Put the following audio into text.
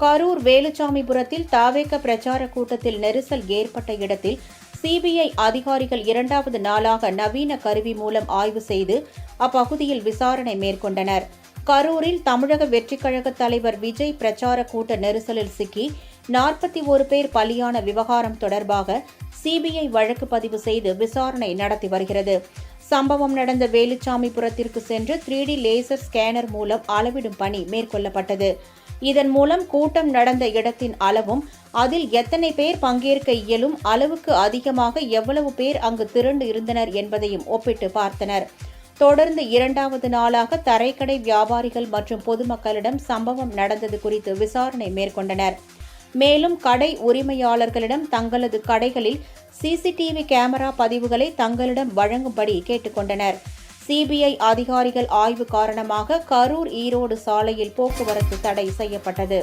கரூர் வேலுச்சாமிபுரத்தில் தாவேக பிரச்சார கூட்டத்தில் நெரிசல் ஏற்பட்ட இடத்தில் சிபிஐ அதிகாரிகள் இரண்டாவது நாளாக நவீன கருவி மூலம் ஆய்வு செய்து அப்பகுதியில் விசாரணை மேற்கொண்டனர். கரூரில் தமிழக வெற்றிக் கழக தலைவர் விஜய் பிரச்சார கூட்ட நெரிசலில் சிக்கி 41 பேர் பலியான விவகாரம் தொடர்பாக சிபிஐ வழக்கு பதிவு செய்து விசாரணை நடத்தி வருகிறது. சம்பவம் நடந்த வேலுச்சாமிபுரத்திற்கு சென்று 3D லேசர் ஸ்கேனர் மூலம் அளவிடும் பணி மேற்கொள்ளப்பட்டது. இதன் மூலம் கூட்டம் நடந்த இடத்தின் அளவும் அதில் எத்தனை பேர் பங்கேற்க இயலும், அளவுக்கு அதிகமாக எவ்வளவு பேர் அங்கு திரண்டு இருந்தனர் என்பதையும் ஒப்பிட்டு பார்த்தனர். தொடர்ந்து இரண்டாவது நாளாக தரைக்கடை வியாபாரிகள் மற்றும் பொதுமக்களிடம் சம்பவம் நடந்தது குறித்து விசாரணை மேற்கொண்டனர். மேலும் கடை உரிமையாளர்களிடம் தங்களது கடைகளில் சிசிடிவி கேமரா பதிவுகளை தங்களிடம் வழங்கும்படி கேட்டுக்கொண்டனர். சிபிஐ அதிகாரிகள் ஆய்வு காரணமாக கரூர் ஈரோடு சாலையில் போக்குவரத்து தடை செய்யப்பட்டது.